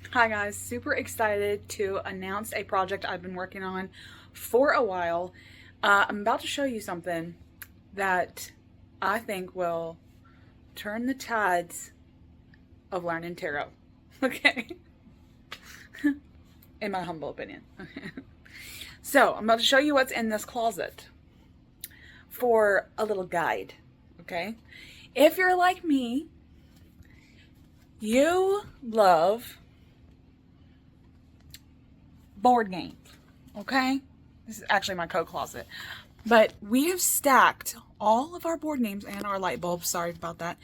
Hi guys, super excited to announce a project I've been working on for a while. I'm about to show you something that I think will turn the tides of learning tarot. Okay? In my humble opinion. So, I'm about to show you what's in this closet for a little guide. Okay? If you're like me, you love board games. Okay? This is actually my coat closet. But we have stacked all of our board games and our light bulbs, sorry about that,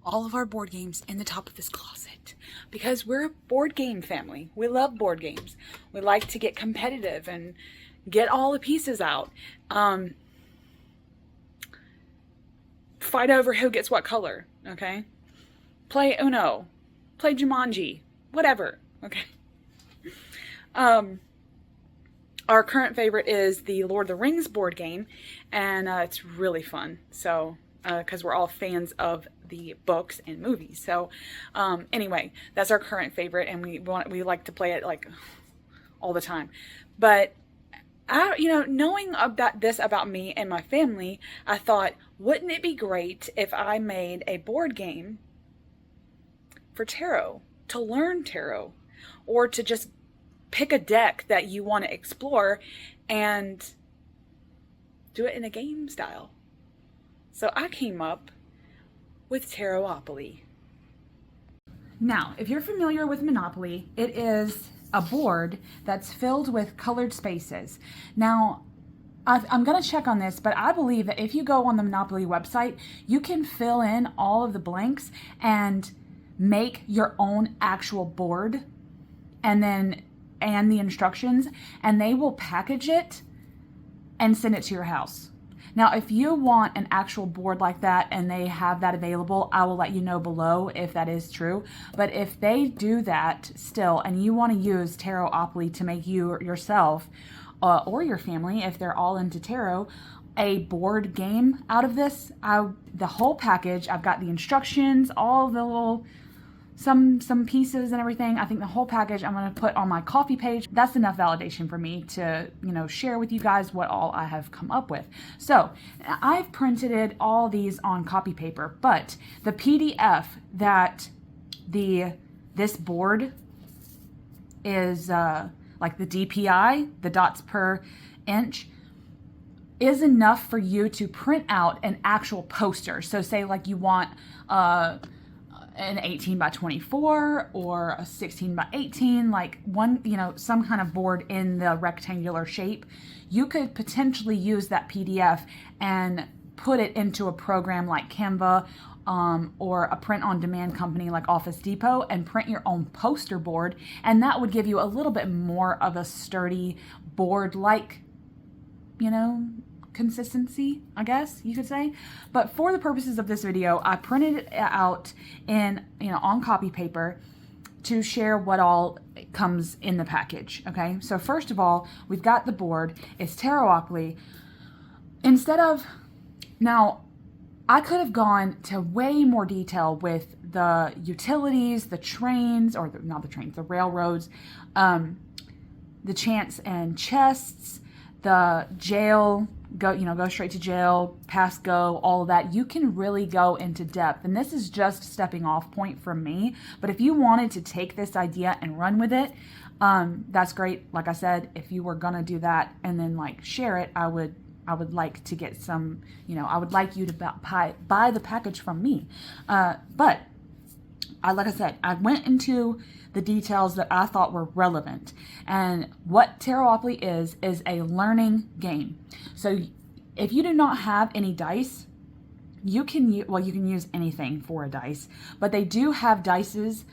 all of our board games in the top of this closet because we're a board game family. We love board games. We like to get competitive and get all the pieces out. Fight over who gets what color, okay? Play Uno, play Jumanji, whatever, okay? Our current favorite is the Lord of the Rings board game, and it's really fun. So, because we're all fans of the books and movies. So, anyway, that's our current favorite, and we like to play it like all the time. But knowing about this about me and my family, I thought, wouldn't it be great if I made a board game for tarot, to learn tarot, or to just pick a deck that you want to explore and do it in a game style. So I came up with Tarot-opoly. Now, if you're familiar with Monopoly, it is a board that's filled with colored spaces. Now, I'm going to check on this, but I believe that if you go on the Monopoly website, you can fill in all of the blanks and make your own actual board and the instructions, and they will package it and send it to your house. Now, if you want an actual board like that and they have that available, I will let you know below if that is true. But if they do that still and you want to use Tarot-opoly to make you yourself or your family, if they're all into tarot, a board game out of this, the whole package, I've got the instructions, all the little some pieces and everything. I think the whole package I'm going to put on my coffee page. That's enough validation for me to, share with you guys what all I have come up with. So I've printed all these on copy paper, but the PDF that this board is like the DPI, the dots per inch, is enough for you to print out an actual poster. So say like you want an 18 by 24 or a 16 by 18, like one, some kind of board in the rectangular shape. You could potentially use that PDF and put it into a program like Canva or a print-on-demand company like Office Depot and print your own poster board. And that would give you a little bit more of a sturdy board, like, consistency, I guess you could say. But for the purposes of this video, I printed it out in, on copy paper to share what all comes in the package. Okay, so first of all, we've got the board. It's Tarot-opoly. Now, I could have gone to way more detail with the utilities, the trains, or not the trains, the railroads, the chants and chests, the jail, go straight to jail, pass go, all of that. You can really go into depth. And this is just stepping off point from me. But if you wanted to take this idea and run with it, that's great. Like I said, if you were going to do that and then share it, I would like to get some, I would like you to buy the package from me. But like I said, I went into the details that I thought were relevant. And what Tarot-opoly is a learning game. So if you do not have any dice, you can use anything for a dice, but they do have dices.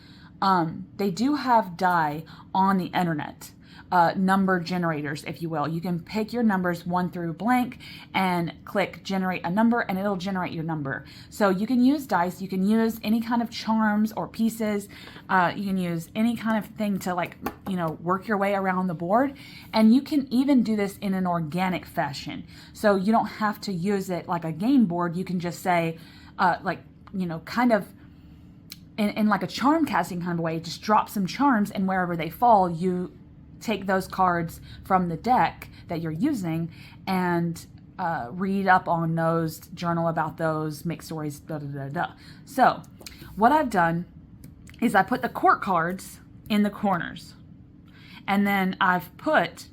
They do have die on the internet. Number generators, if you will. You can pick your numbers 1 through blank and click generate a number and it'll generate your number. So you can use dice, you can use any kind of charms or pieces, you can use any kind of thing to work your way around the board, and you can even do this in an organic fashion. So you don't have to use it like a game board. You can just say kind of in like a charm casting kind of way, just drop some charms, and wherever they fall, you take those cards from the deck that you're using and read up on those, journal about those, make stories, da da da da. So what I've done is I put the court cards in the corners, and then I've put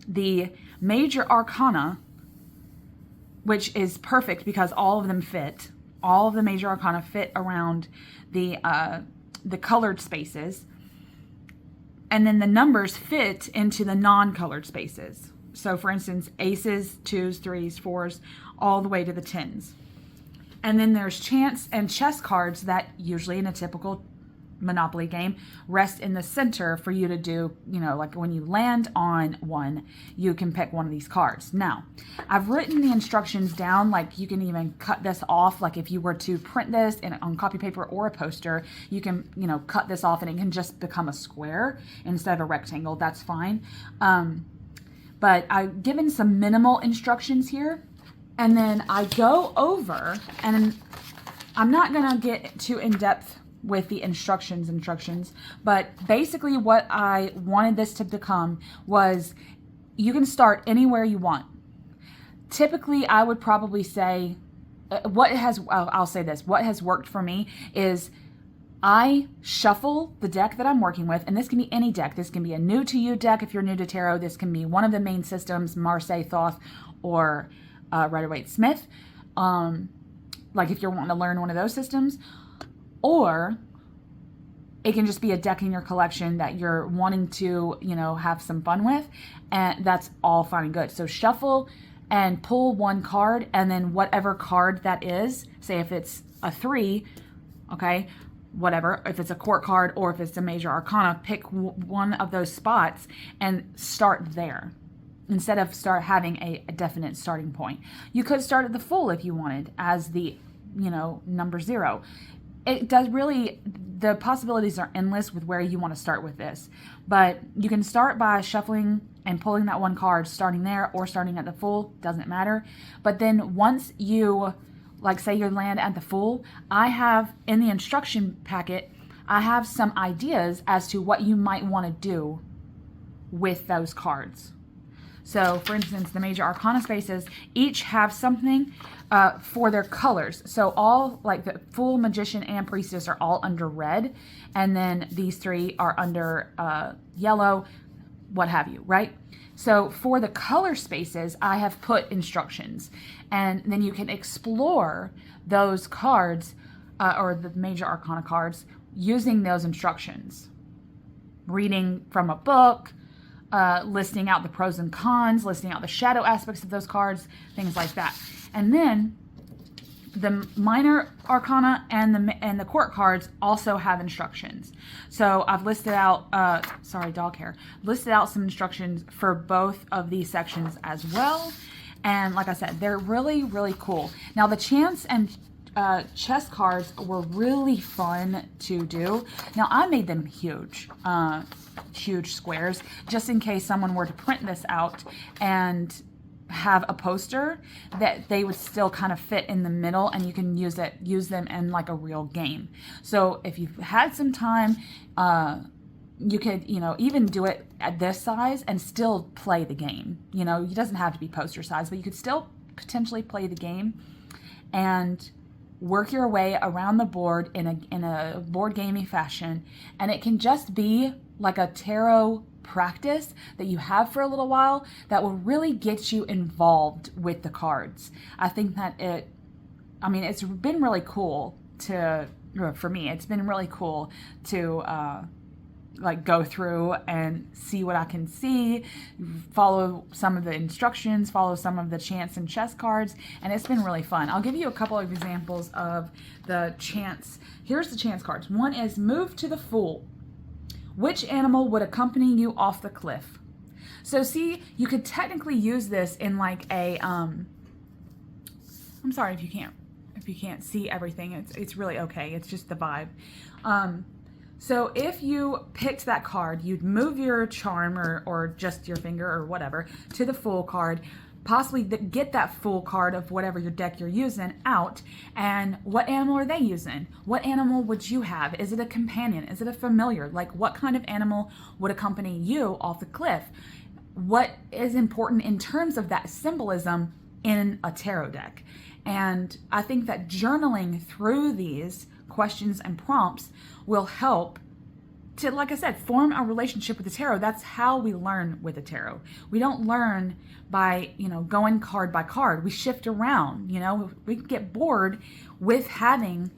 the major arcana, which is perfect because all of them fit. All of the major arcana fit around the colored spaces, and then the numbers fit into the non-colored spaces. So for instance, aces, twos, threes, fours, all the way to the tens. And then there's chance and chess cards that usually in a typical Monopoly game rest in the center for you to do, you know, like when you land on one, you can pick one of these cards. Now, I've written the instructions down, like you can even cut this off, like if you were to print this on copy paper or a poster, you can, you know, cut this off and it can just become a square instead of a rectangle. That's fine. But I've given some minimal instructions here, and then I go over, and I'm not gonna get too in-depth with the instructions, but basically what I wanted this to become was you can start anywhere you want. Typically, I would probably say I'll say this, what has worked for me is I shuffle the deck that I'm working with, and this can be any deck. This can be a new to you deck if you're new to tarot. This can be one of the main systems, Marseille, Thoth, or Rider-Waite-Smith. Like if you're wanting to learn one of those systems, or it can just be a deck in your collection that you're wanting to, you know, have some fun with, and that's all fine and good. So shuffle and pull one card, and then whatever card that is, say if it's a 3, okay, whatever, if it's a court card or if it's a major arcana, pick one of those spots and start there instead of having a definite starting point. You could start at the full if you wanted as the, you know, number 0. It does really, the possibilities are endless with where you want to start with this. But you can start by shuffling and pulling that one card, starting there or starting at the full, doesn't matter. But then once you, like say you land at the full, I have in the instruction packet, I have some ideas as to what you might want to do with those cards. So for instance, the major arcana spaces each have something for their colors. So all, like the full magician and priestess are all under red, and then these 3 are under yellow, what have you, right? So for the color spaces, I have put instructions, and then you can explore those cards or the major arcana cards using those instructions. Reading from a book, listing out the pros and cons, listing out the shadow aspects of those cards, things like that. And then the minor arcana and the court cards also have instructions. So I've listed out, sorry, dog hair, listed out some instructions for both of these sections as well. And like I said, they're really, really cool. Now the chance and chess cards were really fun to do. Now I made them huge, huge squares, just in case someone were to print this out and have a poster that they would still kind of fit in the middle, and you can use them in like a real game. So if you've had some time, you could, you know, even do it at this size and still play the game. You know, it doesn't have to be poster size, but you could still potentially play the game and work your way around the board in a board gamey fashion. And it can just be like a tarot practice that you have for a little while that will really get you involved with the cards. I think that it's been really cool for me, it's been really cool to like go through and see what I can see, follow some of the instructions, follow some of the chance and chess cards, and it's been really fun. I'll give you a couple of examples of the chance. Here's the chance cards. One is move to the Fool. Which animal would accompany you off the cliff? So see, you could technically use this in like a, I'm sorry if you can't see everything. It's really okay. It's just the vibe. So if you picked that card, you'd move your charm or just your finger or whatever to the Fool card, possibly get that full card of whatever your deck you're using out, and what animal are they using? What animal would you have? Is it a companion? Is it a familiar? Like, what kind of animal would accompany you off the cliff? What is important in terms of that symbolism in a tarot deck? And I think that journaling through these questions and prompts will help to, like I said, form a relationship with the tarot. That's how we learn with the tarot. We don't learn by, going card by card. We shift around, we get bored with having,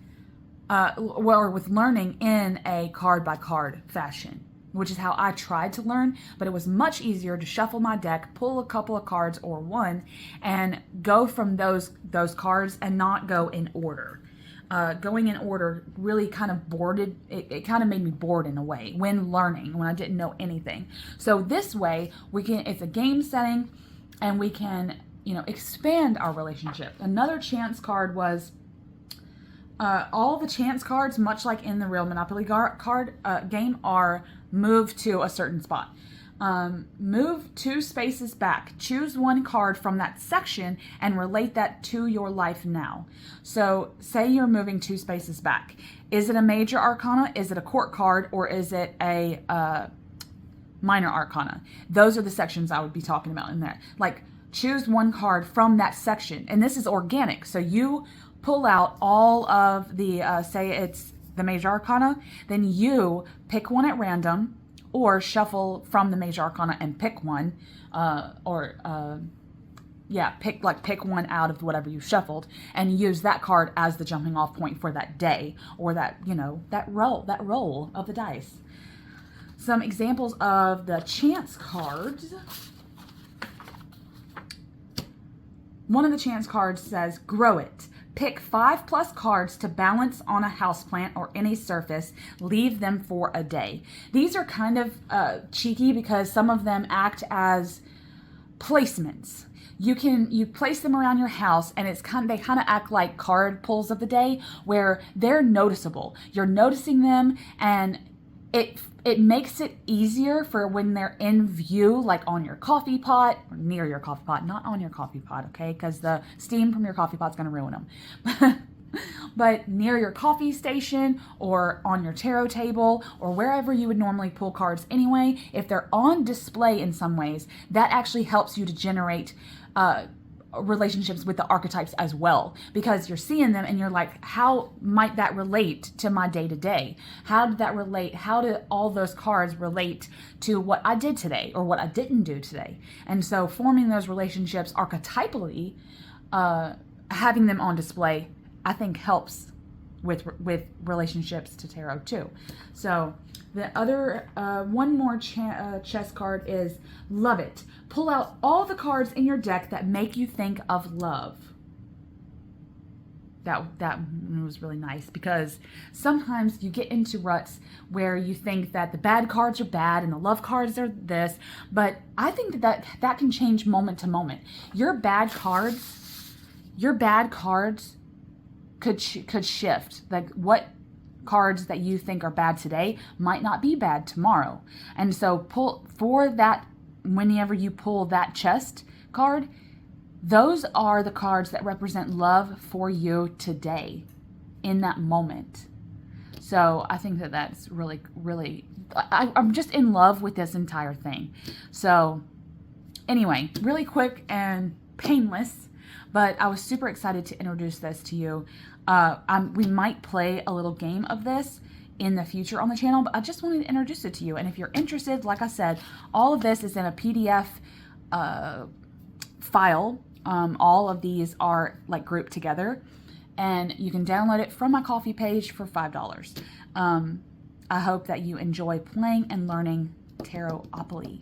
with learning in a card by card fashion, which is how I tried to learn, but it was much easier to shuffle my deck, pull a couple of cards or one, and go from those cards and not go in order. Going in order really kind of it kind of made me bored in a way when learning, when I didn't know anything. So this way, it's a game setting, and we can, expand our relationship. Another chance card was, all the chance cards, much like in the real Monopoly card game, are moved to a certain spot. Move 2 spaces back. Choose one card from that section and relate that to your life now. So say you're moving 2 spaces back. Is it a major arcana? Is it a court card? Or is it a minor arcana? Those are the sections I would be talking about in there. Like, choose one card from that section. And this is organic. So you pull out all of the, say it's the major arcana, then you pick one at random, or shuffle from the major arcana and pick one, pick one out of whatever you shuffled, and use that card as the jumping off point for that day, or that roll of the dice. Some examples of the chance cards. One of the chance cards says, grow it. Pick 5+ cards to balance on a houseplant or any surface. Leave them for a day. These are kind of cheeky because some of them act as placements. You place them around your house, and they kind of act like card pulls of the day, where they're noticeable. You're noticing them, and it makes it easier for when they're in view, like on your coffee pot, or near your coffee pot, not on your coffee pot, okay? Because the steam from your coffee pot's going to ruin them. But near your coffee station, or on your tarot table, or wherever you would normally pull cards anyway, if they're on display in some ways, that actually helps you to generate relationships with the archetypes as well, because you're seeing them and you're like, how might that relate to my day-to-day? How did that relate? How do all those cards relate to what I did today or what I didn't do today? And so forming those relationships archetypally, having them on display, I think helps with relationships to tarot too. So the other one more chess card is love it. Pull out all the cards in your deck that make you think of love. That was really nice, because sometimes you get into ruts where you think that the bad cards are bad and the love cards are this, but I think that can change moment to moment. Your bad cards could shift. Like, what cards that you think are bad today might not be bad tomorrow. And so whenever you pull that chest card, those are the cards that represent love for you today in that moment. So I think that's really, really, I'm just in love with this entire thing. So anyway, really quick and painless, but I was super excited to introduce this to you. We might play a little game of this in the future on the channel, but I just wanted to introduce it to you. And if you're interested, like I said, all of this is in a PDF file. All of these are like grouped together, and you can download it from my Ko-fi page for $5. I hope that you enjoy playing and learning Tarot-opoly.